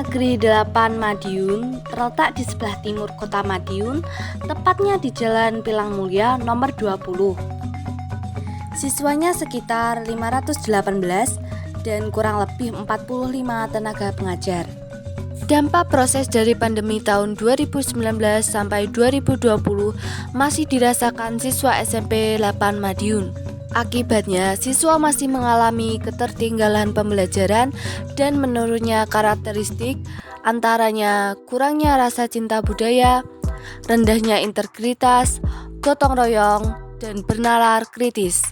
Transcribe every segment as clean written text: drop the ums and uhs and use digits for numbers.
Negeri 8 Madiun terletak di sebelah timur kota Madiun, tepatnya di Jalan Pilang Mulia nomor 20. Siswanya sekitar 518 dan kurang lebih 45 tenaga pengajar. Dampak proses dari pandemi tahun 2019 sampai 2020 masih dirasakan siswa SMP 8 Madiun. Akibatnya, siswa masih mengalami ketertinggalan pembelajaran dan menurunnya karakteristik, antaranya kurangnya rasa cinta budaya, rendahnya integritas, gotong royong, dan bernalar kritis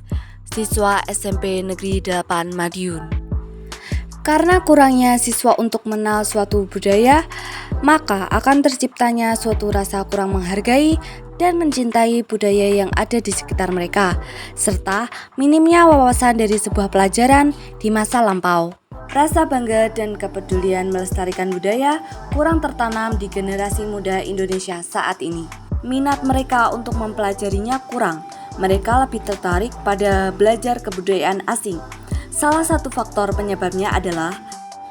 siswa SMP Negeri 8 Madiun. Karena kurangnya siswa untuk mengenal suatu budaya, maka akan terciptanya suatu rasa kurang menghargai dan mencintai budaya yang ada di sekitar mereka, serta minimnya wawasan dari sebuah pelajaran di masa lampau. Rasa bangga dan kepedulian melestarikan budaya kurang tertanam di generasi muda Indonesia saat ini. Minat mereka untuk mempelajarinya kurang, mereka lebih tertarik pada belajar kebudayaan asing. Salah satu faktor penyebabnya adalah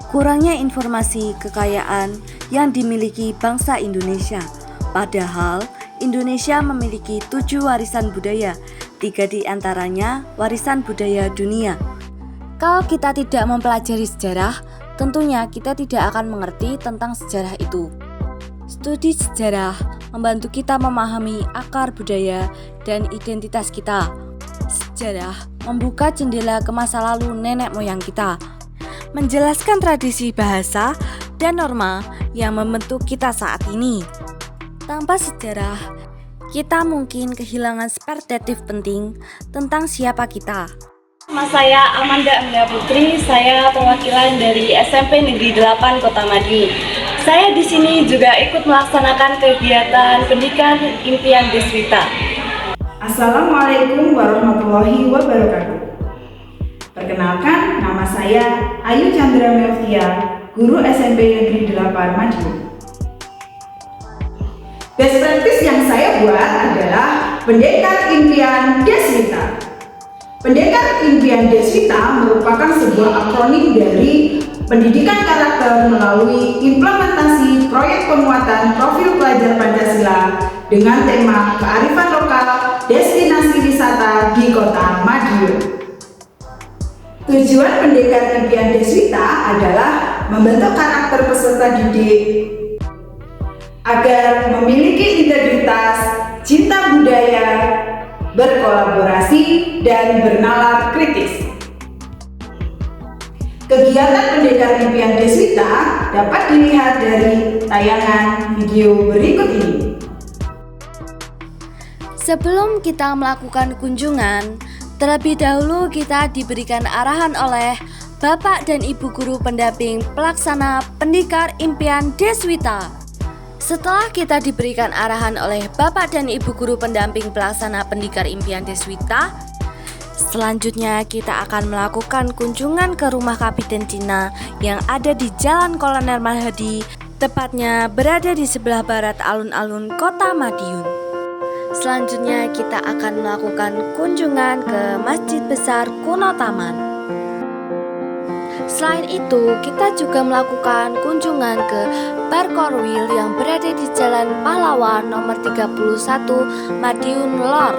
kurangnya informasi kekayaan yang dimiliki bangsa Indonesia. Padahal Indonesia memiliki 7 warisan budaya, 3 di antaranya warisan budaya dunia. Kalau kita tidak mempelajari sejarah, tentunya kita tidak akan mengerti tentang sejarah itu. Studi sejarah membantu kita memahami akar budaya dan identitas kita. Sejarah membuka jendela ke masa lalu nenek moyang kita, menjelaskan tradisi bahasa dan norma yang membentuk kita saat ini. Tanpa sejarah, kita mungkin kehilangan perspektif penting tentang siapa kita. Nama saya Amanda Amanda Putri, saya perwakilan dari SMP Negeri 8 Kota Madiun. Saya di sini juga ikut melaksanakan kegiatan pendidikan impian Deswita. Assalamualaikum warahmatullahi wabarakatuh. Perkenalkan, nama saya Ayu Chandra Melvia, guru SMP Negeri 8 Madiun. Best practice yang saya buat adalah Pendekar Impian Deswita. Pendekar Impian Deswita merupakan sebuah akronim dari pendidikan karakter melalui implementasi proyek penguatan profil pelajar Pancasila dengan tema kearifan lokal destinasi wisata di Kota Madiun. Tujuan Pendekar Impian Deswita adalah membentuk karakter peserta didik agar memiliki integritas, cinta budaya, berkolaborasi, dan bernalar kritis. Kegiatan Pendekar Impian Deswita dapat dilihat dari tayangan video berikut ini. Sebelum kita melakukan kunjungan, terlebih dahulu kita diberikan arahan oleh Bapak dan Ibu Guru Pendamping Pelaksana Pendekar Impian Deswita. Setelah kita diberikan arahan oleh Bapak dan Ibu Guru Pendamping Pelaksana Pendekar Impian Deswita, selanjutnya kita akan melakukan kunjungan ke rumah Kapiten Cina yang ada di Jalan Kolonel Marhadi, tepatnya berada di sebelah barat alun-alun Kota Madiun. Selanjutnya kita akan melakukan kunjungan ke Masjid Besar Kuno Taman. Selain itu, kita juga melakukan kunjungan ke Bar Korwil yang berada di Jalan Pahlawan nomor 31 Madiun Lor.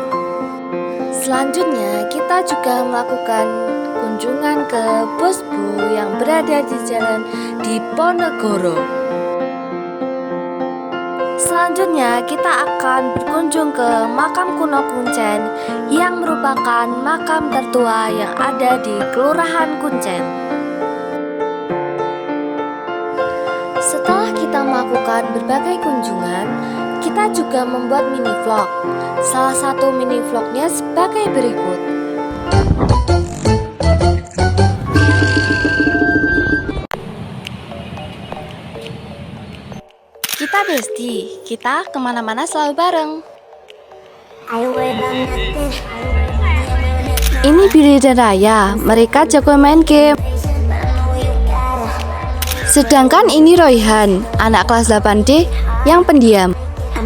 Selanjutnya, kita juga melakukan kunjungan ke Bosbu yang berada di Jalan Diponegoro. Selanjutnya, kita akan berkunjung ke Makam Kuno Kuncen yang merupakan makam tertua yang ada di Kelurahan Kuncen. Setelah kita melakukan berbagai kunjungan, kita juga membuat mini vlog. Salah satu mini vlognya sebagai berikut. Kita bestie, kita kemana-mana selalu bareng. Ini Billy dan Raya, mereka jago main game. Sedangkan ini Royhan, anak kelas 8D yang pendiam.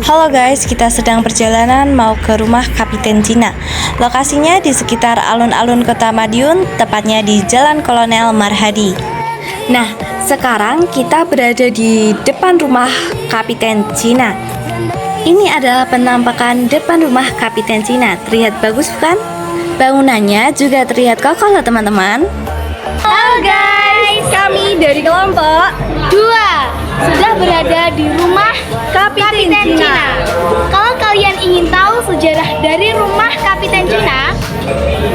Halo guys, kita sedang perjalanan mau ke rumah Kapiten Cina. Lokasinya di sekitar alun-alun Kota Madiun, tepatnya di Jalan Kolonel Marhadi. Nah, Sekarang kita berada di depan rumah Kapiten Cina. Ini adalah penampakan depan rumah Kapiten Cina. Terlihat bagus bukan? Bangunannya juga terlihat kokoh loh teman-teman. Halo guys, kami dari kelompok 2 sudah berada di rumah Kapiten Cina. Kalau kalian ingin tahu sejarah dari rumah Kapiten Cina,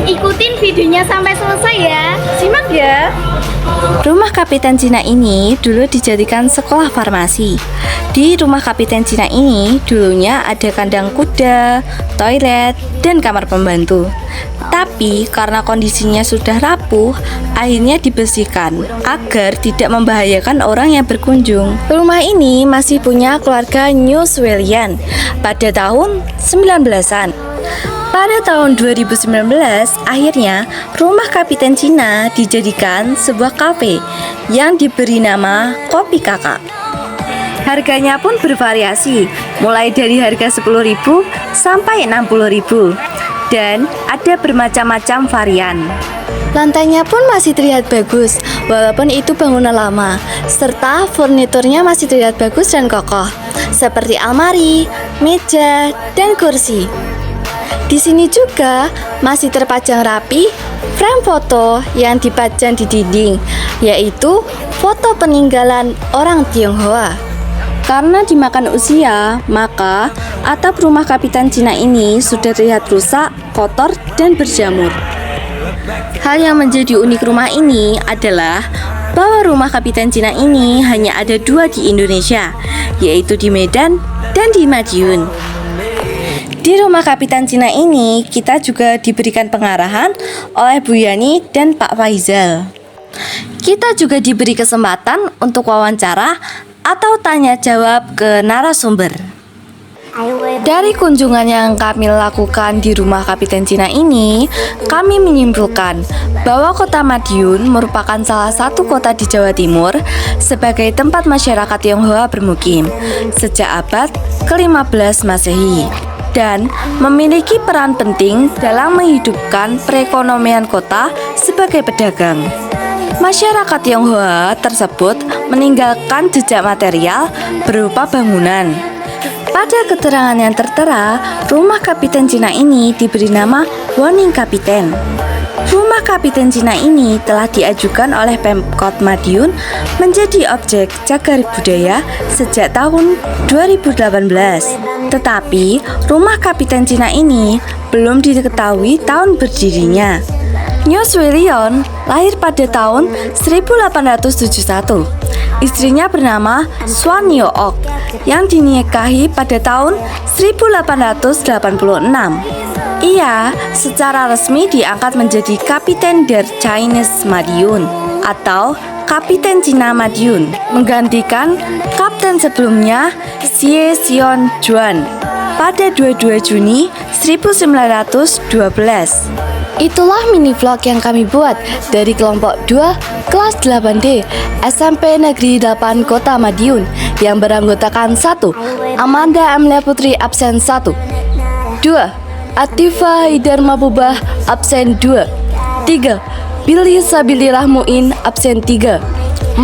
ikutin videonya sampai selesai ya. Simak ya. Rumah Kapiten Cina ini dulu dijadikan sekolah farmasi. Di rumah Kapiten Cina ini dulunya ada kandang kuda, toilet, dan kamar pembantu. Tapi karena kondisinya sudah rapuh, akhirnya dibersihkan agar tidak membahayakan orang yang berkunjung. Rumah ini masih punya keluarga New Swellian pada tahun 1900-an. Pada tahun 2019, akhirnya rumah Kapiten Cina dijadikan sebuah kafe yang diberi nama Kopi Kakak. Harganya pun bervariasi, mulai dari harga 10.000 sampai 60.000, dan ada bermacam-macam varian. Lantainya pun masih terlihat bagus, walaupun itu bangunan lama, serta furniturnya masih terlihat bagus dan kokoh, seperti almari, meja, dan kursi. Di sini juga masih terpajang rapi frame foto yang dipajang di dinding, yaitu foto peninggalan orang Tionghoa. Karena dimakan usia, maka atap rumah Kapiten Cina ini sudah terlihat rusak, kotor, dan berjamur. Hal yang menjadi unik rumah ini adalah bahwa rumah Kapiten Cina ini hanya ada 2 di Indonesia, yaitu di Medan dan di Madiun. Di rumah Kapiten Cina ini, kita juga diberikan pengarahan oleh Bu Yani dan Pak Faizal. Kita juga diberi kesempatan untuk wawancara atau tanya jawab ke narasumber. Dari kunjungan yang kami lakukan di rumah Kapiten Cina ini, kami menyimpulkan bahwa Kota Madiun merupakan salah satu kota di Jawa Timur sebagai tempat masyarakat Tionghoa bermukim sejak abad ke-15 Masehi, dan memiliki peran penting dalam menghidupkan perekonomian kota sebagai pedagang. Masyarakat Tionghoa tersebut meninggalkan jejak material berupa bangunan. Pada keterangan yang tertera, rumah Kapiten Cina ini diberi nama Woning Kapiten. Rumah Kapiten Cina ini telah diajukan oleh Pemkot Madiun menjadi objek cagar budaya sejak tahun 2018. Tetapi, rumah Kapiten Cina ini belum diketahui tahun berdirinya. New Swellian lahir pada tahun 1871. Istrinya bernama Swan Yo Ok yang dinikahi pada tahun 1886. Ia secara resmi diangkat menjadi Kapiten der Chinese Madiun atau Kapiten Cina Madiun, menggantikan kapten sebelumnya Xie Xion Juan pada 22 Juni 1912. Itulah mini vlog yang kami buat dari kelompok 2 kelas 8D SMP Negeri 8 Kota Madiun yang beranggotakan 1. Amanda Amelia Putri absen 1, 2. Atifa Haidar Mabubah absen 2, 3. Billy Sabilillah Muin absen 3, 4.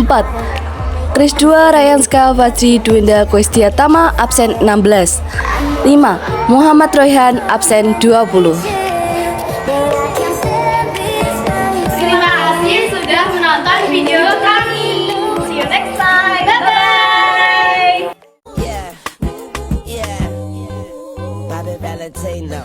Krisdua Rayanska Fajri Dwinda Kwestiatama absen 16, 5. Muhammad Royhan absen 20. Terima kasih sudah menonton video kami. See you next time. Bye bye. Bobby Valentino.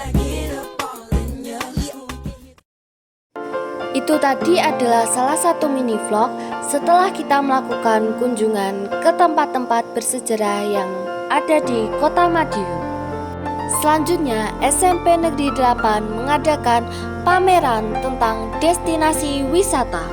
Itu tadi adalah salah satu mini vlog setelah kita melakukan kunjungan ke tempat-tempat bersejarah yang ada di Kota Madiun. Selanjutnya, SMP Negeri 8 mengadakan pameran tentang destinasi wisata.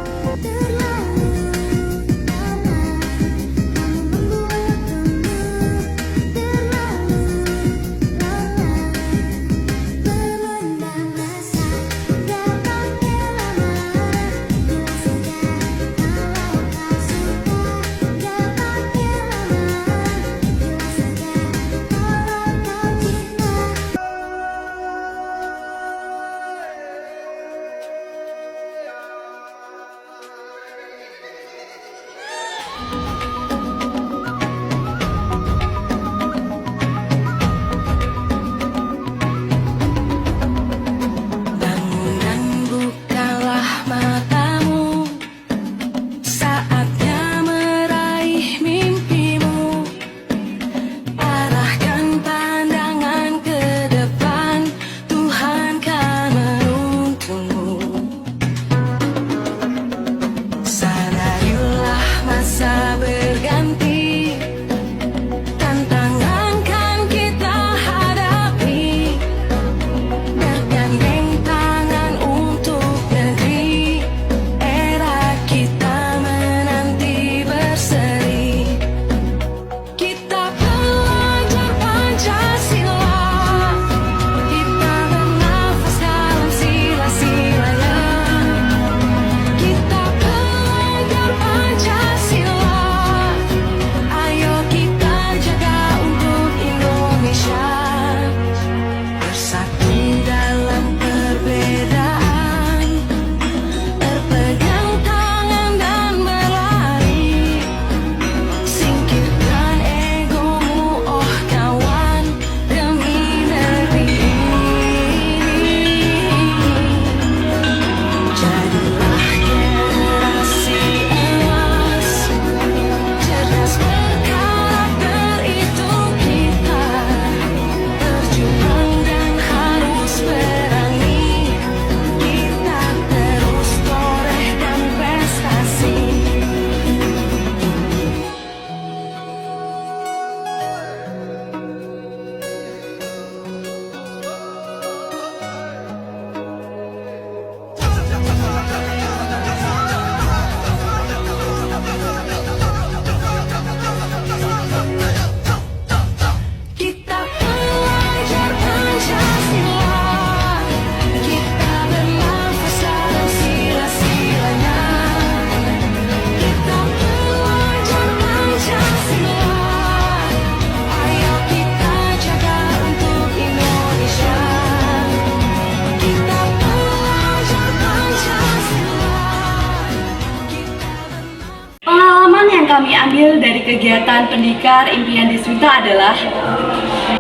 kegiatan Pendikar Impian Deswita adalah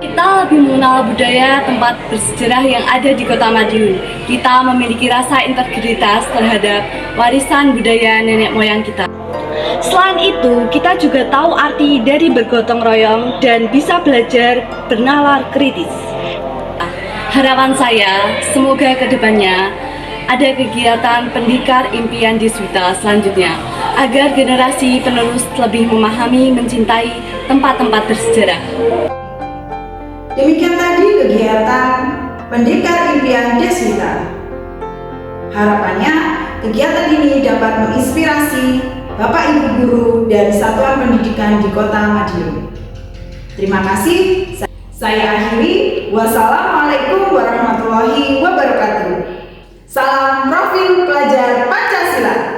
kita lebih mengenal budaya tempat bersejarah yang ada di Kota Madiun. Kita memiliki rasa integritas terhadap warisan budaya nenek moyang kita. Selain itu, kita juga tahu arti dari bergotong royong dan bisa belajar bernalar kritis. Harapan saya, semoga kedepannya ada kegiatan Pendikar Impian Deswita selanjutnya, agar generasi penerus lebih memahami, mencintai tempat-tempat bersejarah. Demikian tadi kegiatan Pendekar Impian Deswita. Harapannya kegiatan ini dapat menginspirasi Bapak Ibu guru dan satuan pendidikan di Kota Madiun. Terima kasih. Saya akhiri. Wassalamualaikum warahmatullahi wabarakatuh. Salam Profil Pelajar Pancasila.